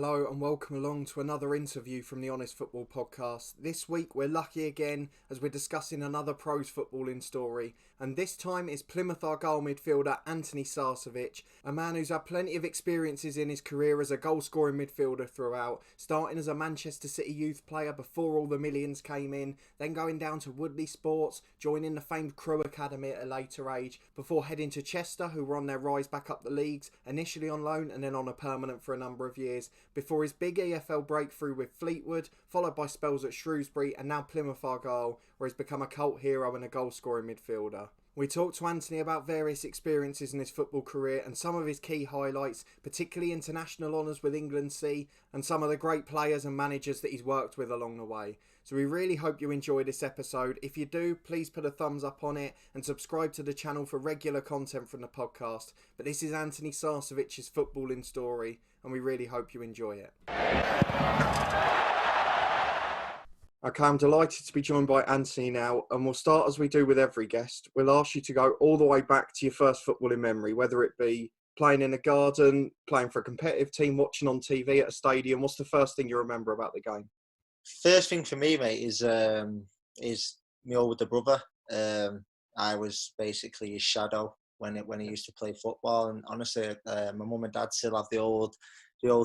Hello and welcome along to another interview from the Honest Football Podcast. This week we're lucky again as we're discussing another pros footballing story, and this time is Plymouth Argyle midfielder Antoni Sarcevic, a man who's had plenty of experiences in his career as a goal-scoring midfielder throughout, starting as a Manchester City youth player before all the millions came in, then going down to Woodley Sports, joining the famed Crewe Academy at a later age, before heading to Chester, who were on their rise back up the leagues, initially on loan and then on a permanent for a number of years, before his big EFL breakthrough with Fleetwood, followed by spells at Shrewsbury and now Plymouth Argyle, where he's become a cult hero and a goal-scoring midfielder. We talked to Antoni about various experiences in his football career and some of his key highlights, particularly international honours with England C and some of the great players and managers that he's worked with along the way. So we really hope you enjoy this episode. If you do, please put a thumbs up on it and subscribe to the channel for regular content from the podcast. But this is Antoni Sarcevic's footballing story, and we really hope you enjoy it. Okay, I'm delighted to be joined by Antoni now, and we'll start as we do with every guest. We'll ask you to go all the way back to your first footballing memory, whether it be playing in a garden, playing for a competitive team, watching on TV at a stadium. What's the first thing you remember about the game? First thing for me, mate, is my older brother. I was basically his shadow when he used to play football, and honestly, my mum and dad still have the old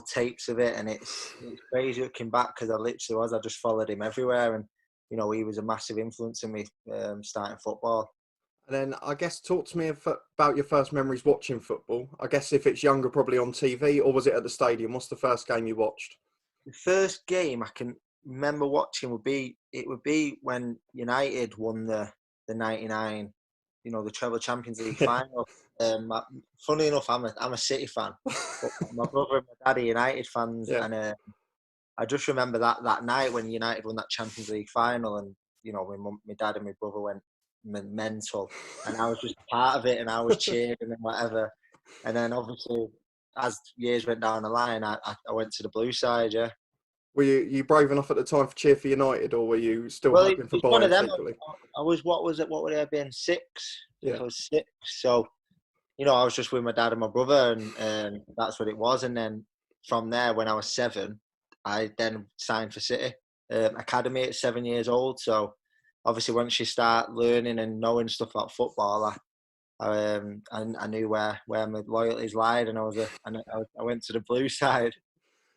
tapes of it, and it's crazy looking back because I just followed him everywhere, and you know, he was a massive influence in me starting football. And then I guess talk to me about your first memories watching football. I guess if it's younger, probably on TV, or was it at the stadium? What's the first game you watched? The first game I can remember watching would be when United won the 99, the treble Champions League final. Funny enough, I'm a City fan, but my brother and my dad are United fans, yeah. And I just remember that night when United won that Champions League final, and my dad and my brother went mental, and I was just part of it, and I was cheering and whatever. And then obviously, as years went down the line, I went to the blue side. Yeah. Were you brave enough at the time to cheer for United, or were you still hoping for Bayern? One of them. I was. What was it? What would I have been? 6. Yeah. I was 6. So, I was just with my dad and my brother, and that's what it was. And then from there, when I was 7, I then signed for City Academy at 7 years old. So, obviously, once you start learning and knowing stuff about football, I knew where my loyalties lied, and I went to the blue side.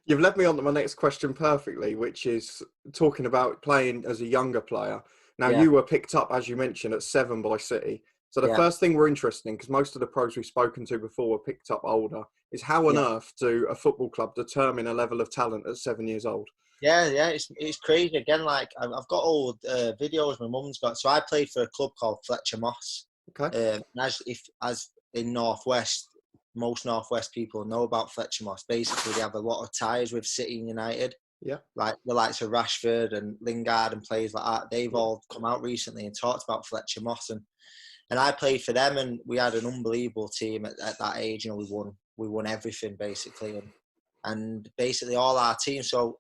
You've led me on to my next question perfectly, which is talking about playing as a younger player. Now, You were picked up, as you mentioned, at 7 by City. So the first thing we're interested in, because most of the pros we've spoken to before were picked up older, is how on earth do a football club determine a level of talent at 7 years old? Yeah, it's crazy. Again, like I've got old videos my mum's got. So I played for a club called Fletcher Moss. Okay. As in Northwest, most Northwest people know about Fletcher Moss. Basically, they have a lot of ties with City and United. Yeah. Like the likes of Rashford and Lingard and players like that. They've all come out recently and talked about Fletcher Moss, and I played for them, and we had an unbelievable team at that age. We won everything basically, and basically all our team. So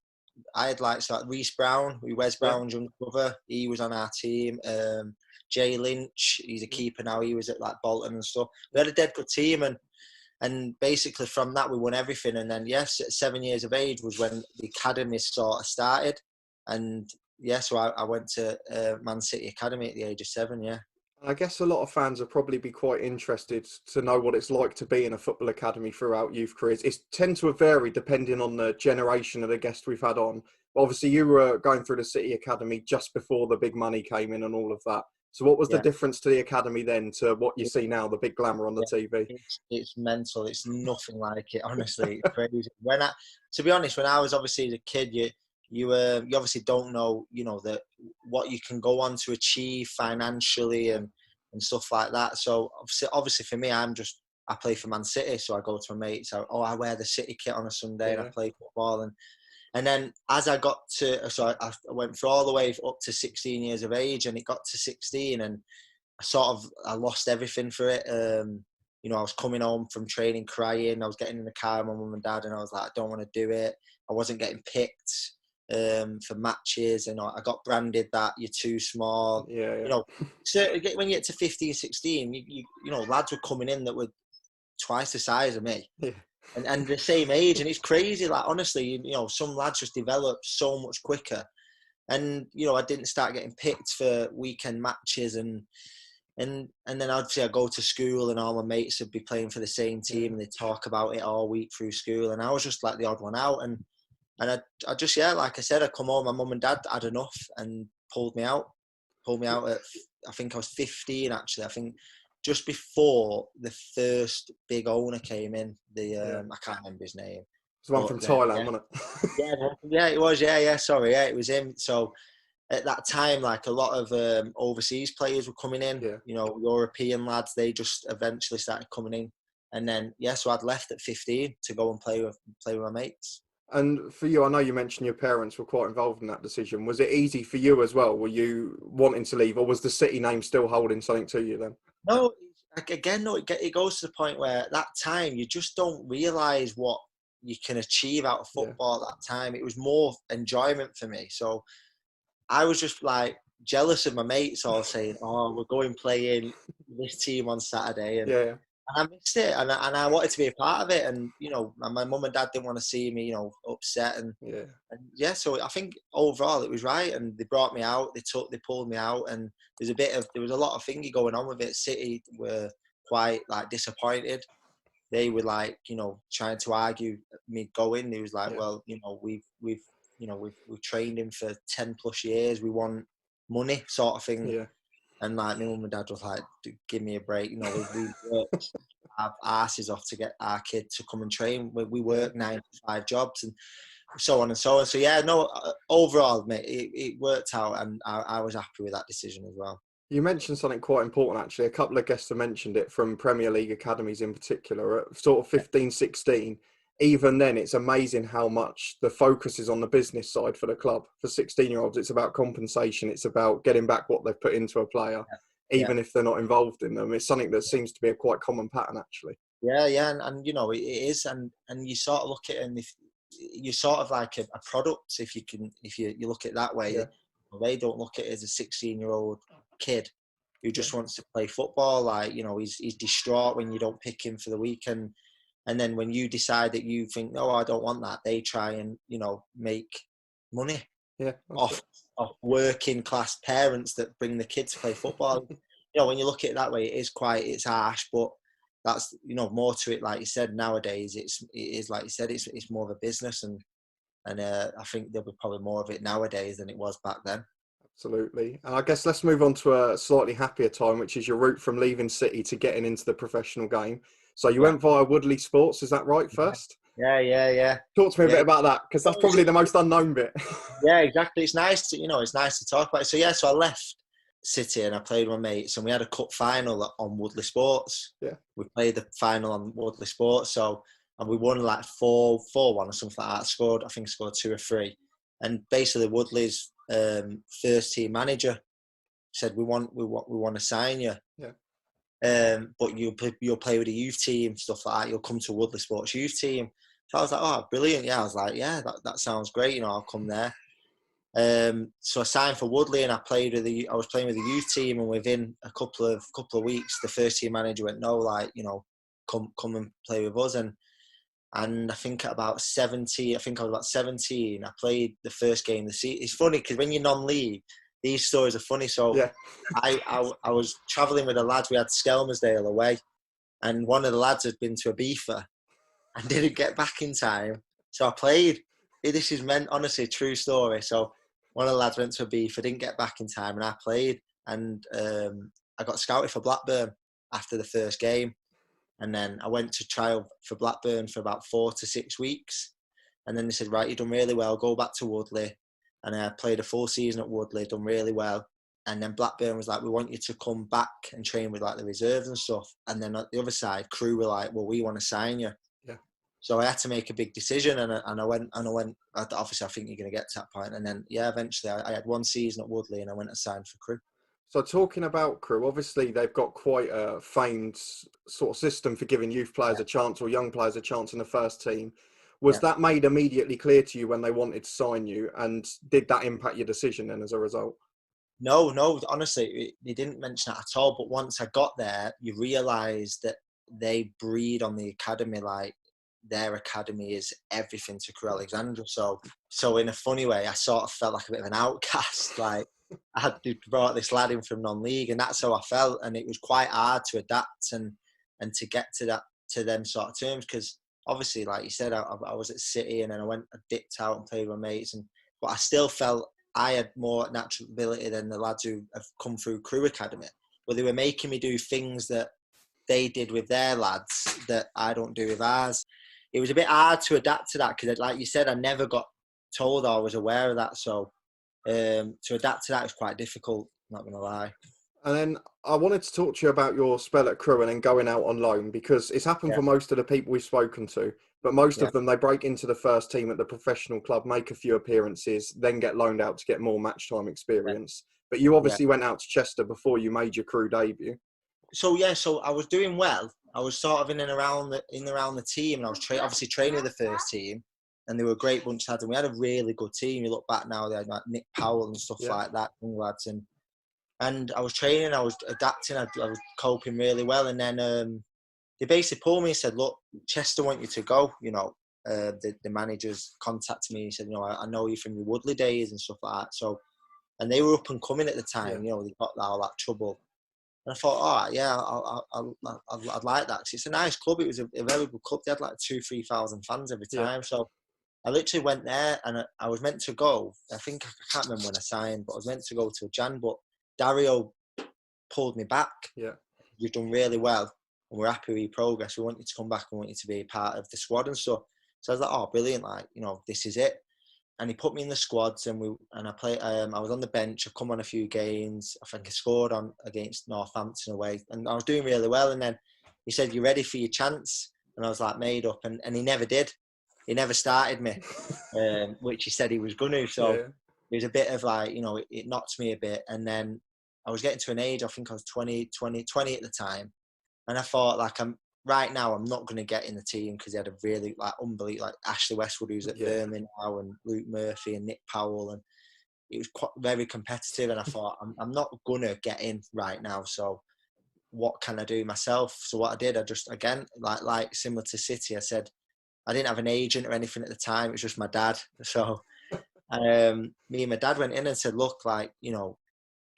I had like Reece Brown, Wes Brown's younger brother. He was on our team. Jay Lynch, he's a keeper now. He was at like Bolton and stuff. We had a dead good team, and basically from that we won everything. And then at 7 years of age was when the academy sort of started. And so I went to Man City Academy at the age of 7. Yeah. I guess a lot of fans will probably be quite interested to know what it's like to be in a football academy throughout youth careers. It tends to vary depending on the generation of the guest we've had on. But obviously, you were going through the City Academy just before the big money came in and all of that. So what was the difference to the academy then to what you see now, the big glamour on the TV? It's mental. It's nothing like it, honestly. It's crazy. To be honest, when I was obviously a kid, you obviously don't know, that what you can go on to achieve financially and stuff like that. So obviously for me, I play for Man City, so I go to my mates. I wear the City kit on a Sunday and I play football, and then as I got to, so I went through all the way up to 16 years of age, and it got to 16, and I lost everything for it. I was coming home from training crying. I was getting in the car with my mum and dad, and I was like, I don't want to do it. I wasn't getting picked for matches, and I got branded that you're too small. So when you get to 15, 16, you lads were coming in that were twice the size of me. and the same age, and it's crazy. Like honestly, you know, some lads just develop so much quicker. And you know, I didn't start getting picked for weekend matches, and then obviously I go to school, and all my mates would be playing for the same team, and they talk about it all week through school, and I was just like the odd one out, and I just like I said, I come home, my mum and dad had enough and pulled me out at, I think I was 15 actually. I think just before the first big owner came in, I can't remember his name. It's one from Thailand, wasn't it? Yeah, it was. Yeah, sorry, yeah, it was him. So at that time, like a lot of overseas players were coming in. Yeah. You know, European lads. They just eventually started coming in, and then so I'd left at 15 to go and play with my mates. And for you, I know you mentioned your parents were quite involved in that decision. Was it easy for you as well? Were you wanting to leave, or was the City name still holding something to you then? No, again, no. It goes to the point where at that time you just don't realise what you can achieve out of football at that time. It was more enjoyment for me. So I was just like jealous of my mates all saying, "Oh, we're going playing this team on Saturday," and I missed it, and I wanted to be a part of it. And you know, my mum and dad didn't want to see me, you know, upset, and so I think overall it was right. And they brought me out, they pulled me out, and there was a lot of thingy going on with it. City were quite like disappointed. They were like, you know, trying to argue me going. He was like, well, you know, we've trained him for 10 plus years. We want money, sort of thing. Yeah. And like my mum and dad was like, give me a break. You know, we worked our asses off to get our kid to come and train. We work 9 to 5 jobs and so on and so on. So yeah, no, overall, mate, it worked out, and I was happy with that decision as well. You mentioned something quite important, actually. A couple of guests have mentioned it from Premier League academies in particular, at sort of 15, 16. Even then, it's amazing how much the focus is on the business side for the club. For 16-year-olds, it's about compensation. It's about getting back what they've put into a player, even if they're not involved in them. It's something that seems to be a quite common pattern, actually. Yeah, and you know, it is, and you sort of look at it, and if you're sort of like a product, if you look at it that way. They don't look at it as a 16-year-old kid who just wants to play football. Like, you know, he's distraught when you don't pick him for the weekend. And then when you decide that you think, no, I don't want that, they try and, you know, make money off working class parents that bring the kids to play football. You know, when you look at it that way, it's harsh, but that's, you know, more to it. Like you said, nowadays it is like you said, it's more of a business, and I think there'll be probably more of it nowadays than it was back then. Absolutely. And I guess let's move on to a slightly happier time, which is your route from leaving City to getting into the professional game. So you went via Woodley Sports, is that right, first? Yeah. Talk to me a bit about that, because that's probably the most unknown bit. Yeah, exactly. It's nice to talk about it. So I left City and I played with my mates, and we had a cup final on Woodley Sports. Yeah. We played the final on Woodley Sports, and we won like 4-1 or something like that. I think scored 2 or 3. And basically Woodley's first team manager said, we want to sign you. Yeah. But you'll play with the youth team, stuff like that. You'll come to Woodley Sports youth team. So I was like, oh, brilliant. Yeah, I was like, yeah, that sounds great. You know, I'll come there. So I signed for Woodley, and I was playing with the youth team, and within a couple of weeks, the first team manager went, no, like, you know, come and play with us. And I think at about 17, I played the first game of the season. It's funny because when you're non-league, these stories are funny. So I was travelling with the lads. We had Skelmersdale away, and one of the lads had been to Ibiza and didn't get back in time. So I played. This is honestly a true story. So one of the lads went to Ibiza, didn't get back in time, and I played. And I got scouted for Blackburn after the first game. And then I went to trial for Blackburn for about 4 to 6 weeks. And then they said, right, you've done really well, go back to Woodley. And I played a full season at Woodley, done really well. And then Blackburn was like, we want you to come back and train with like the reserves and stuff. And then at the other side, Crewe were like, well, we want to sign you. Yeah. So I had to make a big decision, and I went, obviously I think you're going to get to that point. And then, eventually I had 1 season at Woodley, and I went and signed for Crewe. So talking about Crewe, obviously they've got quite a famed sort of system for giving youth players a chance or young players a chance in the first team. Was that made immediately clear to you when they wanted to sign you, and did that impact your decision then as a result? No, honestly, they didn't mention that at all. But once I got there, you realise that they breed on the academy like their academy is everything to Crewe Alexandra. So in a funny way, I sort of felt like a bit of an outcast. Like I had brought this lad in from non-league, and that's how I felt. And it was quite hard to adapt and to get to them sort of terms, because obviously, like you said, I was at City, and then I dipped out and played with my mates, but I still felt I had more natural ability than the lads who have come through Crewe Academy, where they were making me do things that they did with their lads that I don't do with ours. It was a bit hard to adapt to that, because, like you said, I never got told or was aware of that. So to adapt to that is quite difficult, not going to lie. And then I wanted to talk to you about your spell at Crewe and then going out on loan, because it's happened for most of the people we've spoken to, but most of them, they break into the first team at the professional club, make a few appearances, then get loaned out to get more match time experience. But you obviously went out to Chester before you made your Crewe debut. So I was doing well. I was sort of in and around the team, and I was obviously training with the first team, and they were a great bunch of lads, and we had a really good team. You look back now, they had like Nick Powell and stuff like that, young lads, and I was training, I was adapting, I was coping really well, and then they basically pulled me and said, "Look, Chester want you to go." You know, the managers contacted me and said, "You know, I know you from your Woodley days and stuff like that." So, and they were up and coming at the time. You know, they got all that trouble. And I thought, all right, yeah, I'd like that. Cause it's a nice club. It was a very good club. They had like 2,000-3,000 fans every time. So I literally went there, and I was meant to go. I think, I can't remember when I signed, but I was meant to go to Jan. But Dario pulled me back. Yeah. You've done really well, and we're happy with your progress. We want you to come back and want you to be a part of the squad and stuff. So I was like, oh, brilliant. Like, you know, this is it. And he put me in the squads, and I played. I was on the bench. I've come on a few games. I think I scored against Northampton away, and I was doing really well. And then he said, "You ready for your chance?" And I was like, made up. And he never did. He never started me, which he said he was going to. So it was a bit of like, you know, it knocked me a bit. And then I was getting to an age, I think I was 20 at the time, and I thought, like, right now, I'm not going to get in the team, because he had a really unbelievable, like Ashley Westwood, who's at Burnley now, and Luke Murphy and Nick Powell, and it was quite very competitive. And I thought, I'm not going to get in right now. So what can I do myself? So what I did, I just, again, like similar to City, I said, I didn't have an agent or anything at the time. It was just my dad. So me and my dad went in and said, look, like, you know,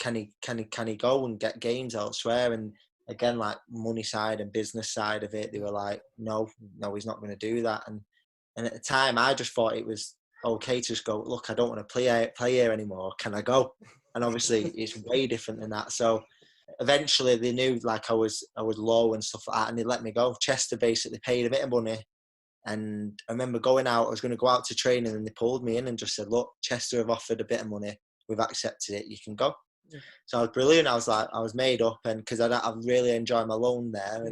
can he go and get games elsewhere? And again, like money side and business side of it, they were like, no, he's not going to do that. And at the time, I just thought it was okay to just go, look, I don't want to play here anymore. Can I go? And obviously, it's way different than that. So eventually, they knew like I was low and stuff like that, and they let me go. Chester basically paid a bit of money. And I remember going out, I was going to go out to training, and they pulled me in and just said, look, Chester have offered a bit of money. We've accepted it. You can go. So I was brilliant. I was made up, and because I really enjoyed my loan there,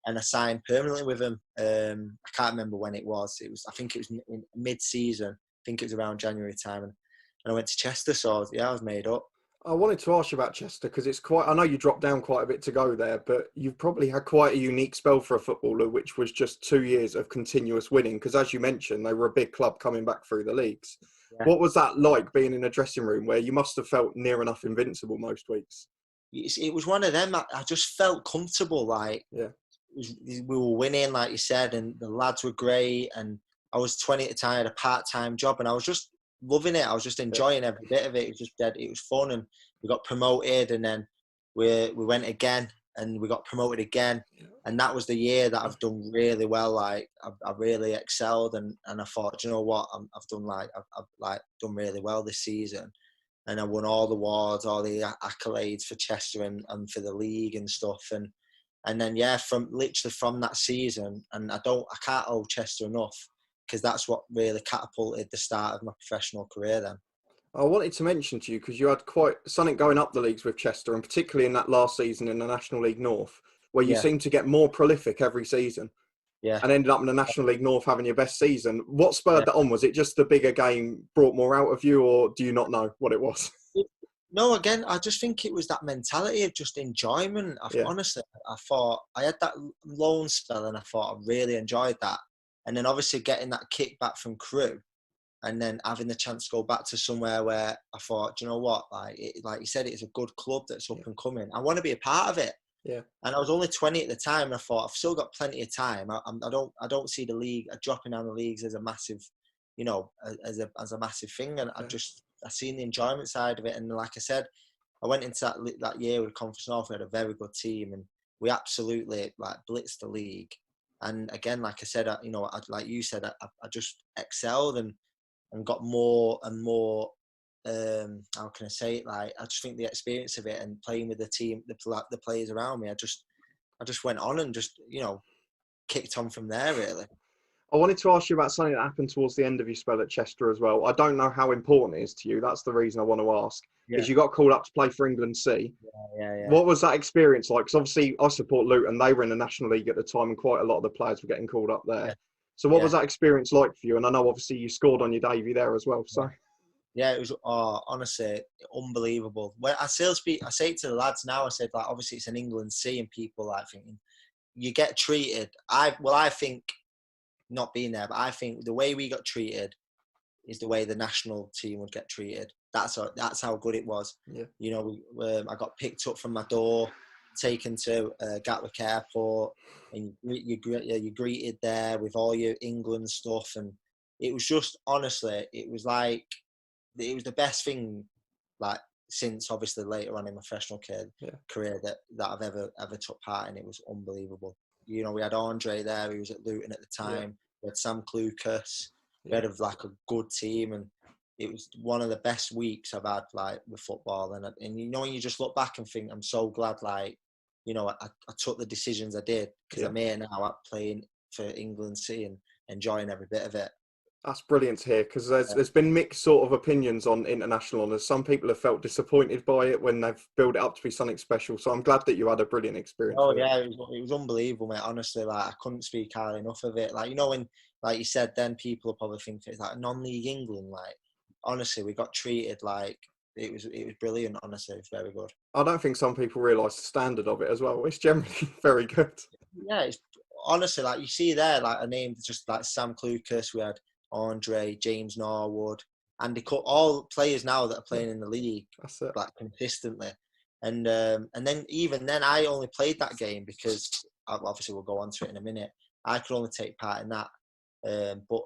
and I signed permanently with him. I can't remember when it was. I think it was in mid-season. I think it was around January time, and I went to Chester. So I was made up. I wanted to ask you about Chester, because it's quite, I know you dropped down quite a bit to go there, but you've probably had quite a unique spell for a footballer, which was just 2 years of continuous winning. Because as you mentioned, they were a big club coming back through the leagues. Yeah. What was that like, being in a dressing room where you must have felt near enough invincible most weeks? It was one of them. I just felt comfortable. Like, we were winning, like you said, and the lads were great. And I was 20 at the time, I had a part-time job, and I was just loving it. I was just enjoying every bit of it. It was just dead. It was fun, and we got promoted, and then we went again, and we got promoted again. And that was the year that I've done really well. Like I really excelled, and I thought, you know what, I've done really well this season, and I won all the awards, all the accolades for Chester and for the league and stuff. And then from that season, and I can't owe Chester enough, because that's what really catapulted the start of my professional career then. I wanted to mention to you, because you had quite something going up the leagues with Chester, and particularly in that last season in the National League North, where you seemed to get more prolific every season. Yeah. And ended up in the National League North having your best season. What spurred that on? Was it just the bigger game brought more out of you, or do you not know what it was? No, again, I just think it was that mentality of just enjoyment. Honestly, I thought I had that loan spell, and I thought I really enjoyed that. And then obviously getting that kickback from Crewe, and then having the chance to go back to somewhere where I thought, do you know what, like you said, it's a good club that's up and coming. I want to be a part of it. Yeah. And I was only 20 at the time, and I thought I've still got plenty of time. I don't see the league dropping down the leagues as a massive, as a massive thing. And I seen the enjoyment side of it. And like I said, I went into that year with Conference North. We had a very good team, and we absolutely like blitzed the league. And again, like I said, like you said, I just excelled and got more and more. How can I say it? Like, I just think the experience of it and playing with the team, the players around me, I just went on and just kicked on from there, really. I wanted to ask you about something that happened towards the end of your spell at Chester as well. I don't know how important it is to you. That's the reason I want to ask. Is you got called up to play for England C. Yeah. What was that experience like? Because obviously I support Luton. They were in the National League at the time, and quite a lot of the players were getting called up there. Yeah. So what was that experience like for you? And I know obviously you scored on your debut there as well. So yeah, it was honestly unbelievable. When I say it to the lads now. I said, like, obviously it's an England C, and people like thinking you get treated. I think, not being there, but I think the way we got treated is the way the national team would get treated. That's how good it was. Yeah. I got picked up from my door, taken to Gatwick Airport, and you greeted there with all your England stuff, and it was just, honestly, it was the best thing, like, since obviously later on in my professional career that I've ever took part in. It was unbelievable. We had Andre there, who was at Luton at the time. We had Sam Clucas. We had like a good team, and it was one of the best weeks I've had, like, with football. And when you just look back and think, I'm so glad, like, I took the decisions I did, because I'm here now playing for England C and enjoying every bit of it. That's brilliant to hear, because there's been mixed sort of opinions on international honours. Some people have felt disappointed by it when they've built it up to be something special. So I'm glad that you had a brilliant experience. Oh yeah, it was unbelievable, mate. Honestly, like, I couldn't speak highly enough of it. Like, when, like you said, then people will probably think it's like non-league England. Like, honestly, we got treated like it was brilliant. Honestly, it's very good. I don't think some people realise the standard of it as well. It's generally very good. Yeah, it's honestly, like, you see there, like, a name just like Sam Clucas. We had Andre, James Norwood, Andy Cook, all players now that are playing in the league, like, consistently. And then even then, I only played that game because, obviously we'll go on to it in a minute, I could only take part in that. But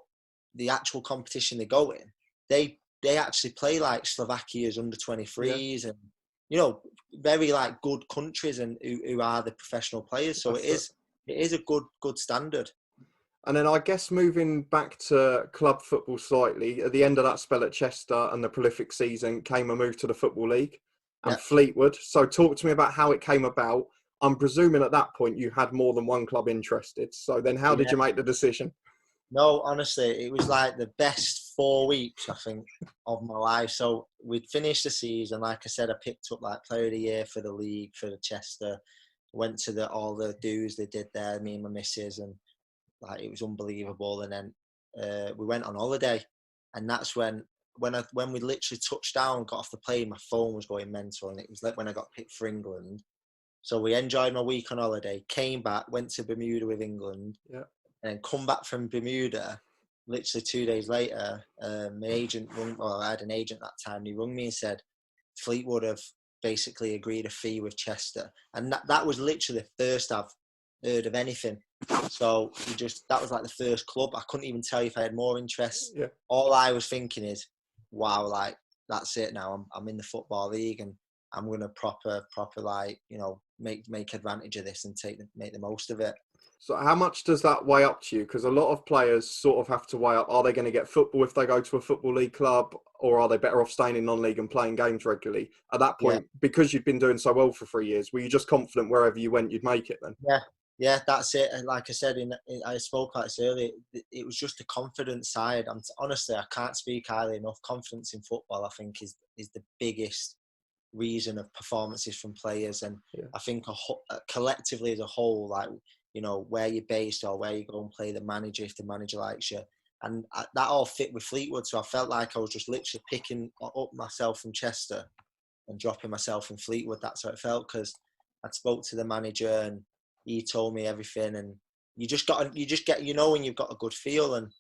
the actual competition they go in, they actually play like Slovakia's under 23s and very like good countries and who are the professional players. So it is a good standard. And then I guess moving back to club football slightly, at the end of that spell at Chester and the prolific season came a move to the Football League and Fleetwood. So talk to me about how it came about. I'm presuming at that point you had more than one club interested. So then how did you make the decision? No, honestly, it was like the best 4 weeks, I think, of my life. So we'd finished the season. Like I said, I picked up like Player of the Year for the league, for the Chester. Went to all the dues they did there, me and my missus, and like, it was unbelievable. And then we went on holiday, and that's when we literally touched down, got off the plane, my phone was going mental, and it was like when I got picked for England. So we enjoyed my week on holiday, came back, went to Bermuda with England, and come back from Bermuda. Literally 2 days later, my agent I had an agent that time. And he rung me and said Fleetwood have basically agreed a fee with Chester, and that was literally the first I've heard of anything. So that was like the first club. I couldn't even tell you if I had more interest. All I was thinking is, wow, like, that's it now. I'm in the Football League, and I'm gonna proper like, make advantage of this and make the most of it. So how much does that weigh up to you? Because a lot of players sort of have to weigh up, are they going to get football if they go to a Football League club, or are they better off staying in non-league and playing games regularly? At that point, because you'd been doing so well for 3 years, were you just confident wherever you went, you'd make it then? Yeah, that's it. And like I said, I spoke about this earlier, it was just the confidence side. Honestly, I can't speak highly enough. Confidence in football, I think, is the biggest reason of performances from players. And I think collectively as a whole, like, where you're based or where you go and play the manager, if the manager likes you. And that all fit with Fleetwood. So I felt like I was just literally picking up myself from Chester and dropping myself in Fleetwood. That's how it felt, because I spoke to the manager and he told me everything. And you just get, when you've got a good feel. And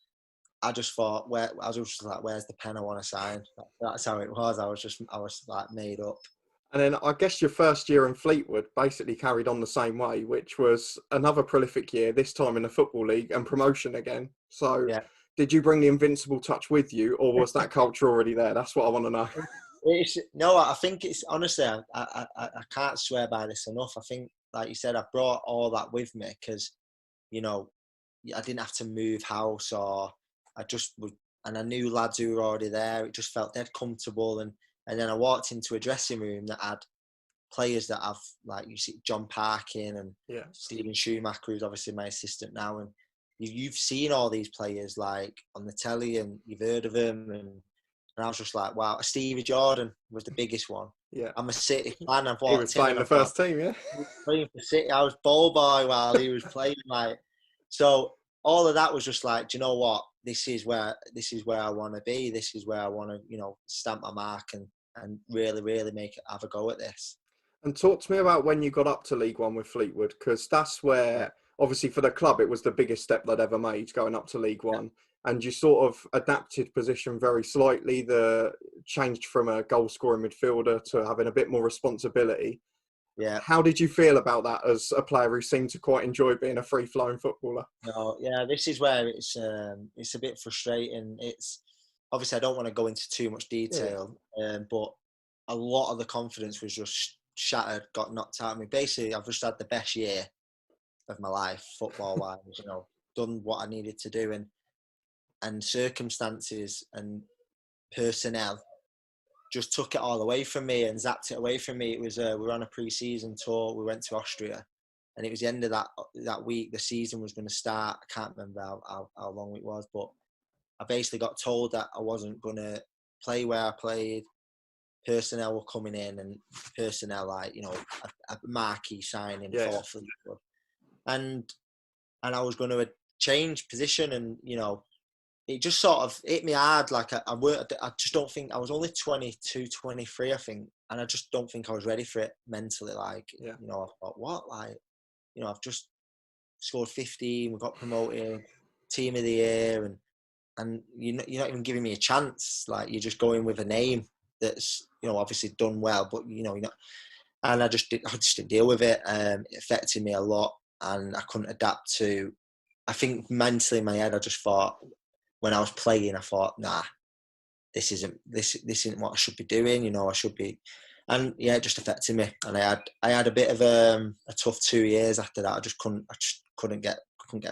I just thought, I was just like, where's the pen I want to sign? That's how it was. I was like made up. And then I guess your first year in Fleetwood basically carried on the same way, which was another prolific year, this time in the Football League and promotion again. So Yeah. did you bring the invincible touch with you, or was that culture already there? That's what I want to know. No, I think it's honestly, I can't swear by this enough. I think, like you said, I brought all that with me because, you know, I didn't have to move house, or I just would, and I knew lads who were already there. It just felt dead comfortable, and then I walked into a dressing room that had players that I've, like, you see John Parkin and Yeah. Stephen Schumacher, who's obviously my assistant now, and you've seen all these players like on the telly and you've heard of them, and I was just like, wow. Stevie Jordan was the biggest one. Yeah. I'm a City fan. I've He was walked in playing and the I thought, first team, yeah? he was playing for City. I was ball boy while he was playing. Like, so all of that was just like, do you know what? This is where I want to be. This is where I want to, stamp my mark and really, really have a go at this. And talk to me about when you got up to League One with Fleetwood, because that's where, obviously, for the club, it was the biggest step they'd ever made, going up to League One. And you sort of adapted position very slightly, changed from a goal-scoring midfielder to having a bit more responsibility. Yeah. How did you feel about that as a player who seemed to quite enjoy being a free-flowing footballer? No, yeah, this is where it's a bit frustrating. It's obviously I don't want to go into too much detail, but a lot of the confidence was just shattered, got knocked out of me. Basically, I've just had the best year of my life, football-wise. Done what I needed to do, and circumstances and personnel just took it all away from me and zapped it away from me. It was we were on a pre-season tour. We went to Austria, and it was the end of that week. The season was going to start. I can't remember how long it was, but I basically got told that I wasn't going to play where I played. Personnel were coming in, and personnel like a marquee signing for Fleetwood, and I was going to change position, and it just sort of hit me hard. Like I just don't think I was only 22, 23, I think, and I just don't think I was ready for it mentally. Like, I thought, what? Like, I've just scored 15, we got promoted, team of the year, and you're not even giving me a chance. Like, you're just going with a name that's obviously done well, but you're not. And I just didn't deal with it. It affected me a lot, and I couldn't adapt to. I think mentally in my head, I just thought, when I was playing, I thought, nah, this isn't what I should be doing. I should be, and yeah, it just affected me. And I had a bit of a tough 2 years after that. I just couldn't get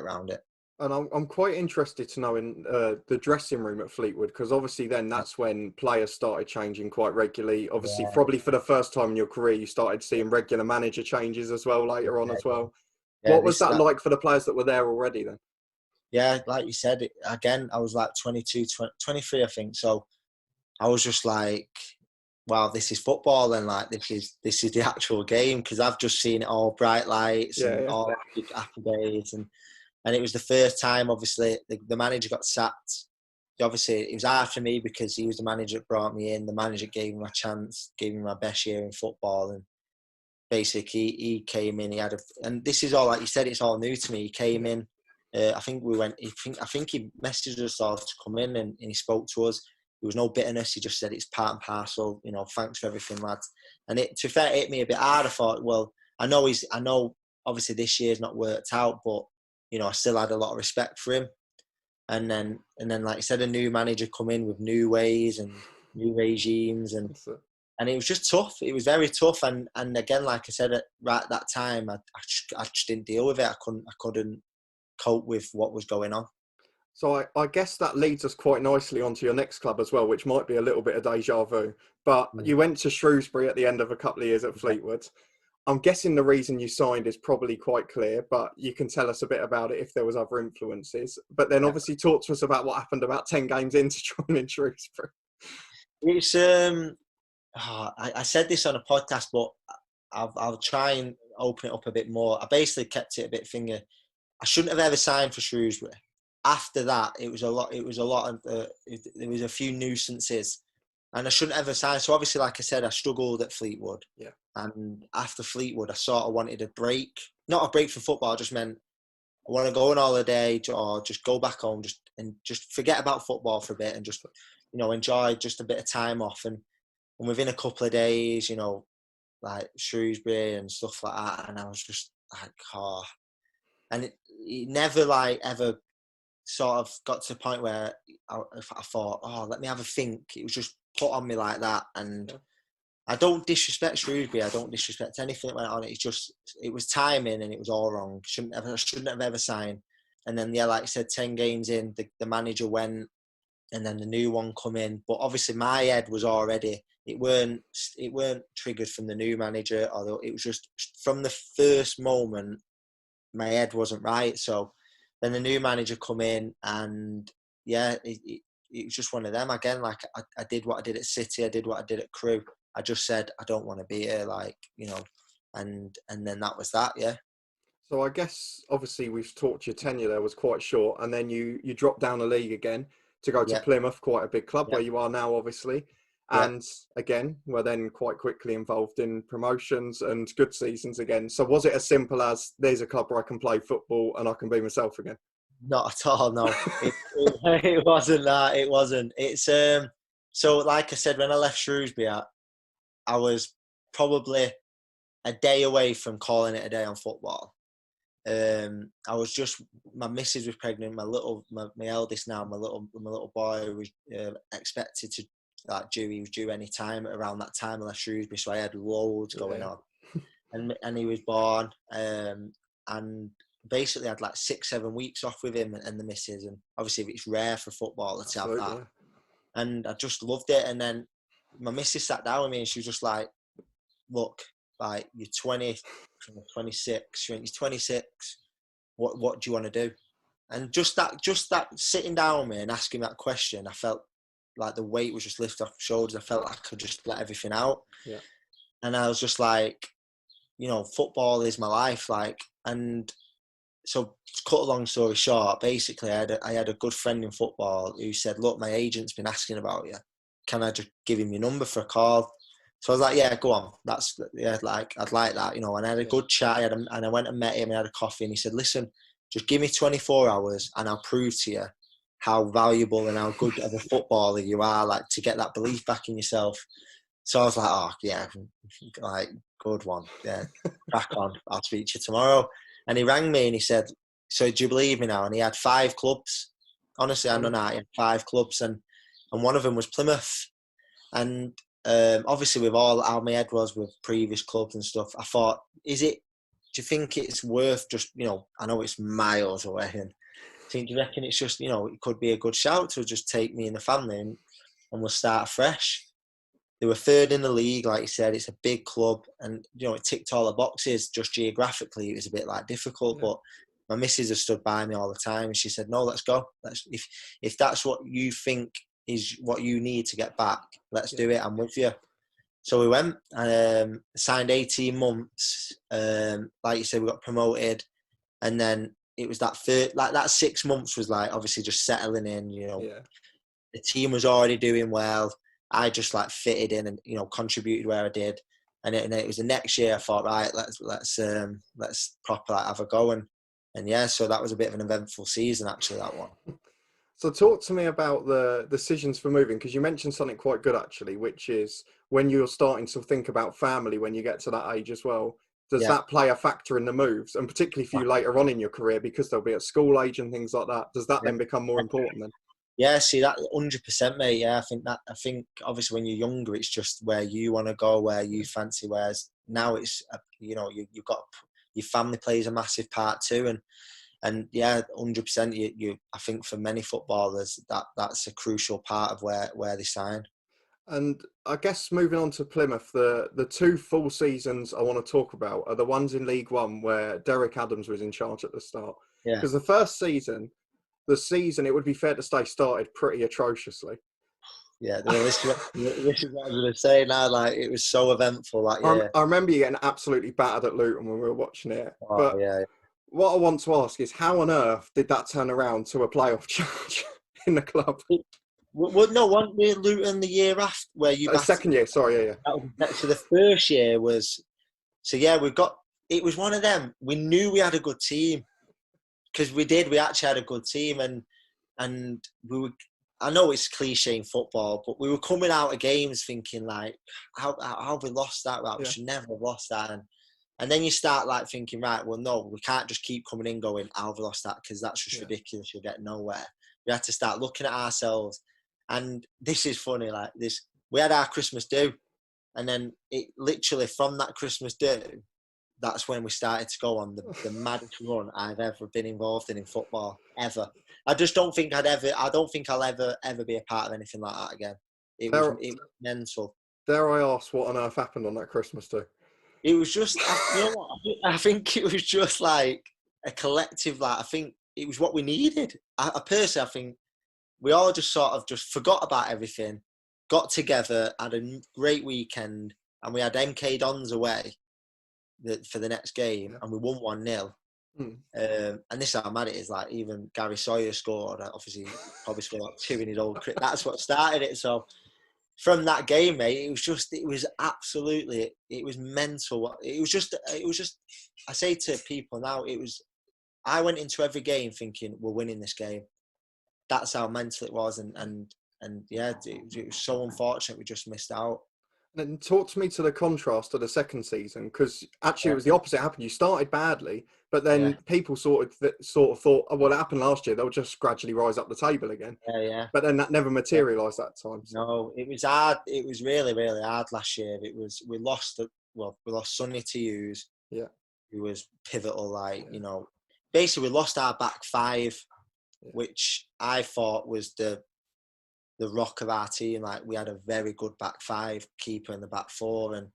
around it. And I'm quite interested to know in the dressing room at Fleetwood, because obviously then that's when players started changing quite regularly. Obviously, probably for the first time in your career, you started seeing regular manager changes as well later on as well. Yeah, What was that like for the players that were there already then? Yeah, like you said, again, I was like 22, 23, I think. So I was just like, wow, this is football, and like this is the actual game, because I've just seen it all bright lights and all happy days, and it was the first time. Obviously, the manager got sacked. Obviously, it was hard for me because he was the manager that brought me in. The manager gave me my chance, gave me my best year in football, and basically he came in. And this is all, like you said, it's all new to me. He came in. I think we went. I think he messaged us all to come in, and he spoke to us. There was no bitterness. He just said it's part and parcel. Thanks for everything, lads. And to be fair, it hit me a bit hard. I thought, well, I know obviously this year's not worked out, but I still had a lot of respect for him. And then, like I said, a new manager come in with new ways and new regimes, and it was just tough. It was very tough. And again, like I said, right at that time, I just didn't deal with it. I couldn't cope with what was going on. So I guess that leads us quite nicely onto your next club as well, which might be a little bit of deja vu. But you went to Shrewsbury at the end of a couple of years at Fleetwood. I'm guessing the reason you signed is probably quite clear, but you can tell us a bit about it if there was other influences. But then obviously talk to us about what happened about 10 games into joining Shrewsbury. It's I said this on a podcast, but I'll try and open it up a bit more. I basically kept it a bit finger. I shouldn't have ever signed for Shrewsbury. After that, it was a lot of there was a few nuisances, and I shouldn't ever sign. So obviously, like I said, I struggled at Fleetwood. Yeah. And after Fleetwood, I sort of wanted a break. Not a break from football. I just meant I want to go on holiday or just go back home, just forget about football for a bit, and just enjoy just a bit of time off. And within a couple of days, like Shrewsbury and stuff like that, and I was just like, oh, and it never like ever sort of got to the point where I thought, oh, let me have a think. It was just put on me like that, and I don't disrespect Shrewsbury. I don't disrespect anything that went on. It's just, it was timing and it was all wrong. I shouldn't have ever signed. And then, yeah, like I said, 10 games in, the manager went, and then the new one come in. But obviously my head was already, it weren't triggered from the new manager, although it was just from the first moment, my head wasn't right. So then the new manager come in, and yeah, it was just one of them again. Like I did what I did at City, I did what I did at Crewe. I just said I don't want to be here, like, you know, and then that was that, yeah. So I guess obviously we've talked your tenure there was quite short, and then you dropped down a league again to go to Yeah, Plymouth, quite a big club yeah, where you are now, obviously. yeah. And again, were then quite quickly involved in promotions and good seasons again. So was it as simple as there's a club where I can play football and I can be myself again? Not at all, no. It wasn't that. It wasn't. It's so like I said, when I left Shrewsbury, I was probably a day away from calling it a day on football. I was just, my missus was pregnant. My eldest now, my little boy was expected to he was due any time around that time. I left Shrewsbury, so I had loads going on, and he was born. And basically, I had like 6-7 weeks off with him and the missus, and obviously it's rare for footballers to have that. And I just loved it. And then my missus sat down with me, and she was just like, "Look, like you're 20, 26, you're 26. What do you want to do?" And just that sitting down with me and asking that question, I felt like the weight was just lifted off my shoulders. I felt like I could just let everything out. Yeah. And I was just like, you know, football is my life. Like, and so to cut a long story short, basically I had a good friend in football who said, "Look, my agent's been asking about you. Can I just give him your number for a call?" So I was like, "Yeah, go on. I'd like that, you know." And I had a good chat, and I went and met him and had a coffee, and he said, "Listen, just give me 24 hours and I'll prove to you how valuable and how good of a footballer you are, like to get that belief back in yourself." So I was like, "Oh yeah, like good one. Yeah, crack on. I'll speak to you tomorrow." And he rang me and he said, "So do you believe me now?" And he had 5 clubs. Honestly, I don't know. He had 5 clubs, and one of them was Plymouth. And obviously, with all how my head was with previous clubs and stuff, I thought, do you think it's worth just, you know, I know it's miles away, and do you reckon it's just, you know, it could be a good shout to just take me and the family and we'll start fresh? They were 3rd in the league, like you said. It's a big club, and you know it ticked all the boxes. Just geographically, it was a bit like difficult, but my missus has stood by me all the time, and she said, "No, let's go. If that's what you think is what you need to get back, let's do it. I'm with you." So we went and signed 18 months. Like you said, we got promoted, and then it was that 6 months was like obviously just settling in. You know, the team was already doing well. I just like fitted in and, you know, contributed where I did. And it was the next year I thought, right, let's proper have a go. And yeah, so that was a bit of an eventful season, actually, that one. So talk to me about the decisions for moving, because you mentioned something quite good actually, which is when you're starting to think about family when you get to that age as well. Does that play a factor in the moves, and particularly for you later on in your career, because they'll be at school age and things like that? Does that then become more important then? Yeah, see that 100%, mate. Yeah, I think obviously when you're younger, it's just where you want to go, where you fancy. Whereas now it's, you know, you've got your family plays a massive part too, and yeah, 100%. I think for many footballers that's a crucial part of where they sign. And I guess moving on to Plymouth, the 2 full seasons I want to talk about are the ones in League One where Derek Adams was in charge at the start. Yeah. Because the first season, it would be fair to say, started pretty atrociously. Yeah, this is what I was going to say now. Like, it was so eventful that year. I remember you getting absolutely battered at Luton when we were watching it. Oh, but yeah. What I want to ask is, how on earth did that turn around to a playoff charge in the club? Well, no, weren't we Luton the year after where you? Second year, sorry, yeah. So the first year was, so yeah, it was one of them. We knew we had a good team because we actually had a good team, and we were I know it's cliche in football, but we were coming out of games thinking like, how have we lost that? Right, we should never have lost that. And then you start like thinking, right, well, no, we can't just keep coming in going, how have we lost that? Because that's just ridiculous. You'll get nowhere. We had to start looking at ourselves. And this is funny, like this, we had our Christmas do. And then it literally from that Christmas do, that's when we started to go on the maddest run I've ever been involved in football, ever. I just don't think I don't think I'll ever be a part of anything like that again. It was mental. Dare I ask what on earth happened on that Christmas do? It was just, you know what, I think it was just like a collective, like, I think it was what we needed. I personally, I think we all just sort of just forgot about everything, got together, had a great weekend, and we had MK Dons away for the next game, and we won 1-0. And this is how mad it is. Like, even Gary Sawyer scored. Obviously, probably scored like 2 in his old career. That's what started it. So from that game, mate, it was absolutely, it was mental. It was just. I say to people now, I went into every game thinking we're winning this game. That's how mental it was, and yeah, it was so unfortunate we just missed out. And talk to me to the contrast of the second season, because actually it was the opposite happened. You started badly, but then people sort of thought, oh, well, it happened last year. They'll just gradually rise up the table again. Yeah. But then that never materialised that time. So. No, it was hard. It was really, really hard last year. We lost Sonny to use. Yeah. Who was pivotal. Like, you know, basically we lost our back five, which I thought was the rock of our team. Like, we had a very good back five, keeper in the back four, and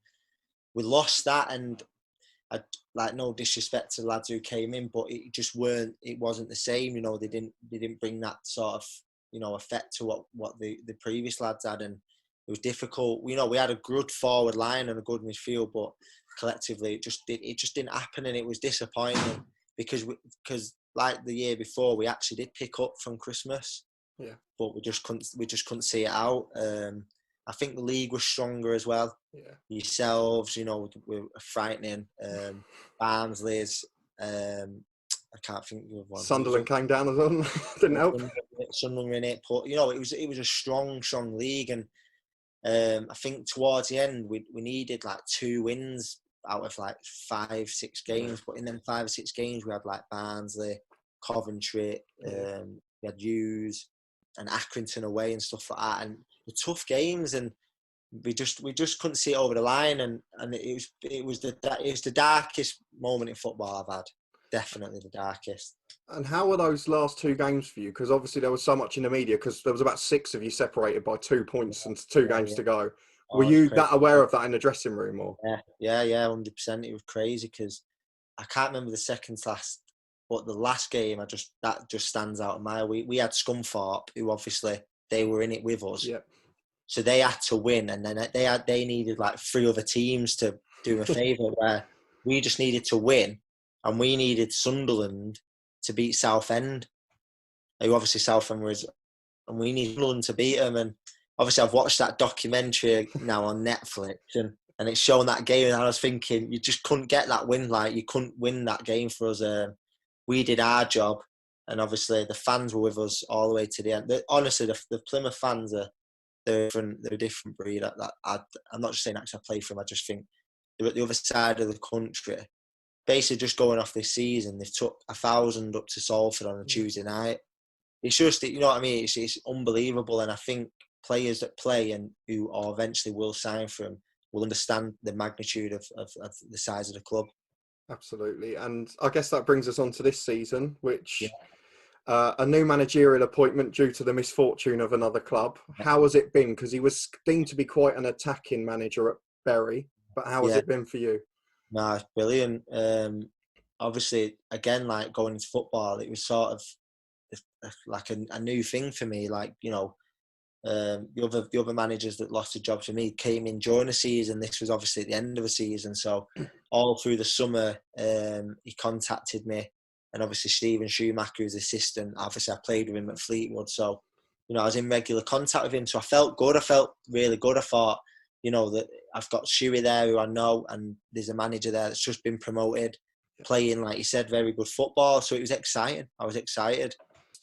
we lost that. And I, like, no disrespect to the lads who came in, but it wasn't the same. You know, they didn't bring that sort of, you know, effect to what the previous lads had, and it was difficult. You know, we had a good forward line and a good midfield, but collectively it just didn't happen, and it was disappointing because like the year before, we actually did pick up from Christmas. Yeah. But we just couldn't see it out. I think the league was stronger as well. Yeah. Yourselves, you know, were frightening. Barnsley's, I can't think of one. Sunderland came down as well. Didn't help. Sunderland were in it, but you know, it was a strong league, and I think towards the end we needed like 2 wins out of like 5-6 games. But in them 5 or 6 games, we had like Barnsley, Coventry, we had Hughes and Accrington away and stuff like that, and the tough games, and we just couldn't see it over the line, and it was the darkest moment in football I've had, definitely the darkest. And how were those last 2 games for you? Because obviously there was so much in the media, because there was about 6 of you separated by 2 points and 2 games to go. Were you that aware of that in the dressing room, or? Yeah, 100%. It was crazy because I can't remember the second last. But the last game, that just stands out in my way. We had Scunthorpe, who obviously they were in it with us, so they had to win, and then they needed like 3 other teams to do a favour. Where we just needed to win, and we needed Sunderland to beat Southend, who obviously Southend was, and we needed Sunderland to beat them. And obviously, I've watched that documentary now on Netflix, and it's showing that game, and I was thinking, you just couldn't get that win. Like, you couldn't win that game for us. We did our job, and obviously the fans were with us all the way to the end. Honestly, the Plymouth fans they're a different breed. I'm not just saying actually I play for them. I just think they're at the other side of the country. Basically, just going off this season, they've took 1,000 up to Salford on a Tuesday night. It's just, you know what I mean? It's unbelievable, and I think players that play and who eventually will sign for them will understand the magnitude of the size of the club. Absolutely. And I guess that brings us on to this season, which a new managerial appointment due to the misfortune of another club. How has it been? Because he was deemed to be quite an attacking manager at Bury, but how has it been for you? No, it's brilliant. Obviously, again, like going into football, it was sort of like a new thing for me. Like, you know, the other managers that lost a job to me came in during the season. This was obviously at the end of the season, so all through the summer he contacted me, and obviously Stephen Schumacher, who's assistant, obviously I played with him at Fleetwood, so you know I was in regular contact with him. So I felt good. I felt really good. I thought, you know, that I've got Shuey there who I know, and there's a manager there that's just been promoted, playing, like you said, very good football. So it was exciting. I was excited.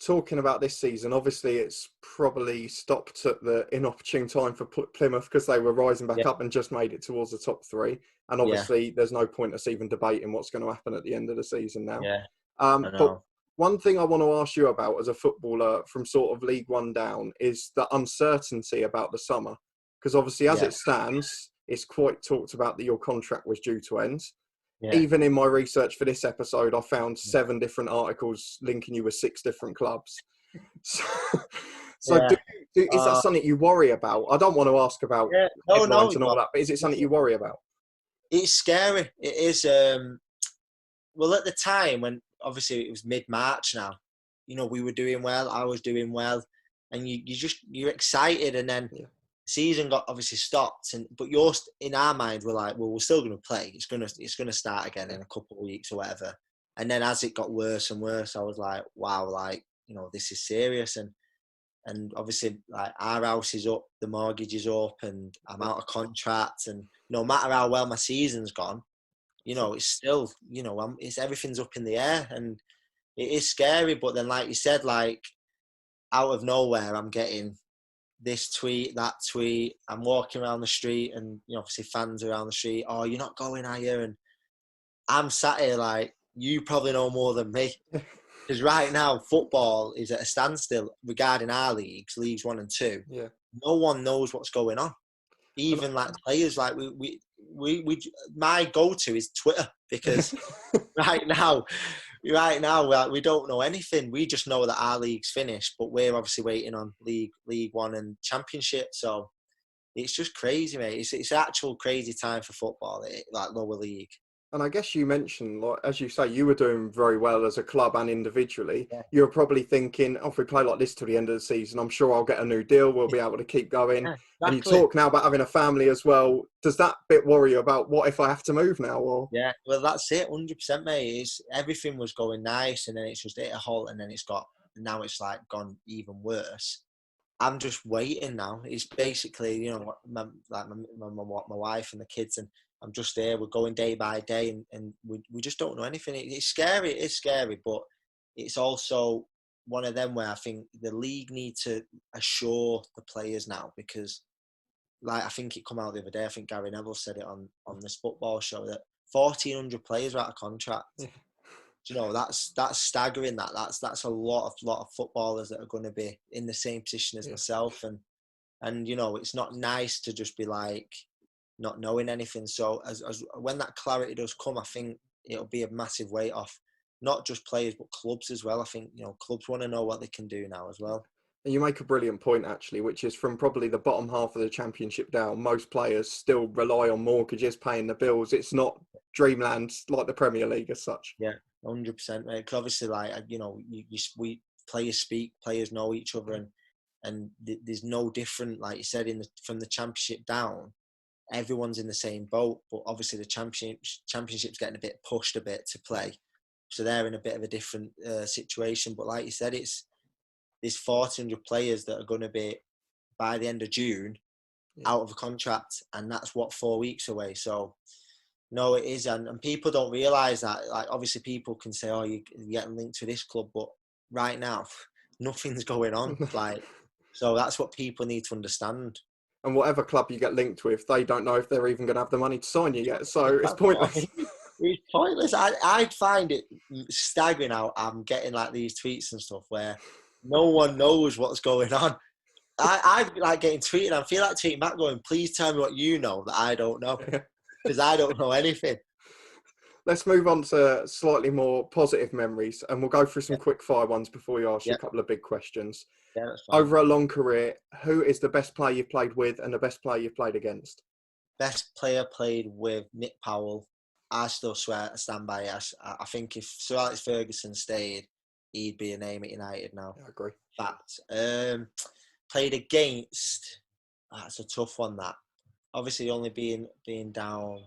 talking about this season, obviously it's probably stopped at the inopportune time for Plymouth because they were rising back up and just made it towards the top three. And obviously there's no point us even debating what's going to happen at the end of the season now. Yeah, I know. But one thing I want to ask you about as a footballer from sort of League One down is the uncertainty about the summer. Because obviously as it stands, it's quite talked about that your contract was due to end. Yeah. Even in my research for this episode, I found 7 different articles linking you with 6 different clubs. So is that something you worry about? I don't want to ask about headlines and all that, but is it something you worry about? It's scary. It is. Well, at the time when obviously it was mid-March now, we were doing well. I was doing well, and you're excited, and then the season got obviously stopped. But in our mind, we're like, well, we're still going to play. It's gonna start again in a couple of weeks or whatever. And then as it got worse and worse, I was like, wow, this is serious. And obviously, like, our house is up, the mortgage is up, and I'm out of contract. And no matter how well my season's gone, it's still, it's everything's up in the air, and it is scary. But then, like you said, like, out of nowhere, I'm getting this tweet, that tweet. I'm walking around the street, and obviously fans around the street. Oh, you're not going, are you? And I'm sat here like, you probably know more than me. Because right now, football is at a standstill regarding our leagues 1 and 2. Yeah. No one knows what's going on. Even like players, like we my go-to is Twitter, because right now, we don't know anything. We just know that our league's finished, but we're obviously waiting on League One and Championship. So it's just crazy, mate. It's an actual crazy time for football, like lower league. And I guess you mentioned, like, as you say, you were doing very well as a club and individually. Yeah. You were probably thinking, if we play like this till the end of the season, I'm sure I'll get a new deal. We'll be able to keep going. Yeah, exactly. And you talk now about having a family as well. Does that bit worry you about what if I have to move now? Or yeah, well, that's it, 100%, mate. Everything was going nice, and then it's just hit a halt, and then now it's like gone even worse. I'm just waiting now. It's basically, my wife and the kids, and I'm just there. We're going day by day, and we just don't know anything. It's scary. It is scary, but it's also one of them where I think the league need to assure the players now, because, like, I think it come out the other day. I think Gary Neville said it on this football show that 1,400 players are out of contract. Yeah. That's staggering. That's a lot of footballers that are going to be in the same position as myself, and it's not nice to just be like not knowing anything. So as when that clarity does come, I think it'll be a massive weight off not just players but clubs as well. I think clubs want to know what they can do now as well. And you make a brilliant point, actually, which is from probably the bottom half of the Championship down, most players still rely on mortgages paying the bills. It's not dreamland like the Premier League as such. Yeah, 100%. Because obviously, like, we players speak, players know each other, and there's no different. Like you said, from the Championship down, everyone's in the same boat. But obviously, the Championship's getting a bit pushed a bit to play, so they're in a bit of a different situation. But like you said, there's 1,400 players that are going to be, by the end of June, out of a contract, and that's 4 weeks away. So, no, it is, and people don't realise that. Like, obviously, people can say, "Oh, you're getting linked to this club," but right now, nothing's going on. Like, so that's what people need to understand. And whatever club you get linked with, they don't know if they're even going to have the money to sign you yet. So it's pointless. It's pointless. I find it staggering how I'm getting like these tweets and stuff where no one knows what's going on. I like getting tweeted. I feel like tweeting back going, please tell me what you know that I don't know, because I don't know anything. Let's move on to slightly more positive memories, and we'll go through some quick fire ones before we ask you a couple of big questions. Yeah, that's fine. Over a long career, who is the best player you've played with and the best player you've played against? Best player played with Nick Powell. I still stand by it. I think if Sir Alex Ferguson stayed, he'd be a name at United now. I agree. Fact. Played against. That's a tough one. That obviously only being down.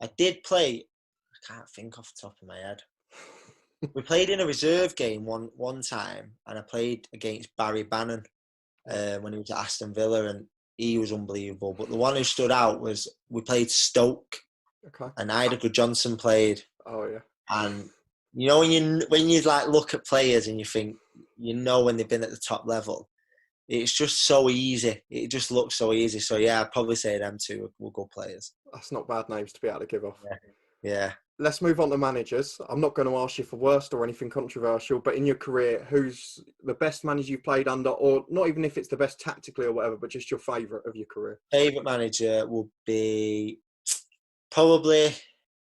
I did play. I can't think off the top of my head. We played in a reserve game one time, and I played against Barry Bannon when he was at Aston Villa, and he was unbelievable. But the one who stood out was we played Stoke, and Ida Johnson played. Oh yeah. And when you like look at players and you think you know when they've been at the top level. It's just so easy. It just looks so easy. So yeah, I'd probably say them two will go players. That's not bad names to be able to give off. Yeah. Let's move on to managers. I'm not going to ask you for worst or anything controversial, but in your career, who's the best manager you've played under, or not even if it's the best tactically or whatever, but just your favourite of your career? Favourite manager will be probably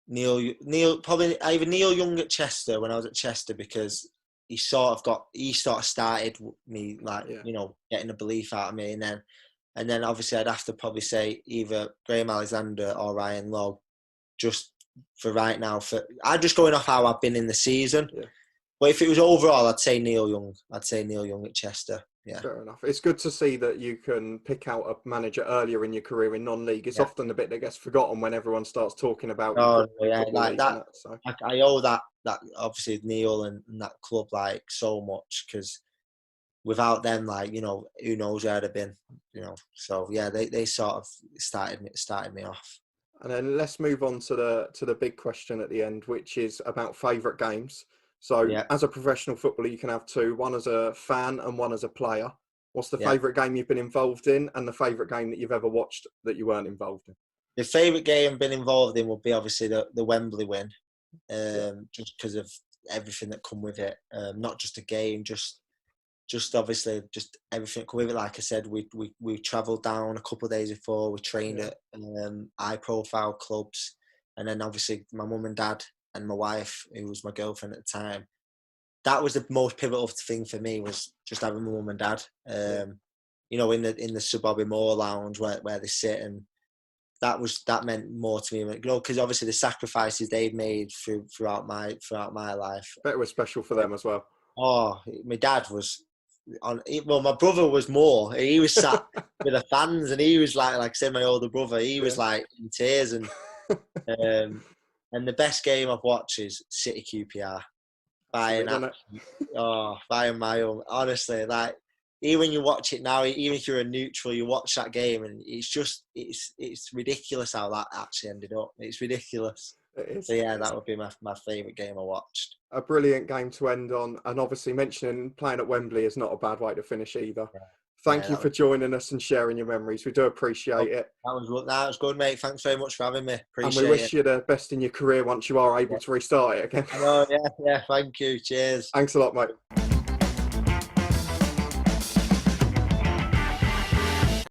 probably either Neil Young at Chester, when I was at Chester, because he sort of started me, like, getting a belief out of me, and then obviously I'd have to probably say either Crewe Alexandra or Ryan Lowe, just for right now. I'm just going off how I've been in the season. Yeah. But if it was overall, I'd say Neil Young. I'd say Neil Young at Chester. Yeah. Fair enough. It's good to see that you can pick out a manager earlier in your career in non-league. It's often the bit that gets forgotten when everyone starts talking about like that. So. I owe that obviously Neil and that club like so much, because without them, like, who knows where I'd have been, So yeah, they sort of started me off. And then let's move on to the big question at the end, which is about favourite games. So as a professional footballer, you can have two, one as a fan and one as a player. What's the favourite game you've been involved in, and the favourite game that you've ever watched that you weren't involved in? The favourite game I've been involved in would be obviously the Wembley win, just because of everything that come with it. Not just a game, just obviously just everything that come with it. Like I said, we travelled down a couple of days before. We trained at high-profile clubs, and then obviously my mum and dad and my wife, who was my girlfriend at the time, that was the most pivotal thing for me, was just having my mum and dad. In the Sir Bobby Moore lounge where they sit, and that meant more to me, because obviously the sacrifices they've made throughout my life. I bet it was special for them as well. Oh, my dad was my brother was more. He was sat with the fans, and he was like I said, my older brother, he was like in tears, and the best game I've watched is City QPR. Buying my own. Honestly, like, even when you watch it now, even if you're a neutral, you watch that game, and it's ridiculous how that actually ended up. It's ridiculous. So yeah, that would be my favourite game I watched. A brilliant game to end on, and obviously mentioning playing at Wembley is not a bad way to finish either. Yeah. Thank you for joining us and sharing your memories. We do appreciate it. That was good, mate. Thanks very much for having me. Appreciate it. And we wish you the best in your career once you are able to restart it again. I know, yeah. Thank you. Cheers. Thanks a lot, mate.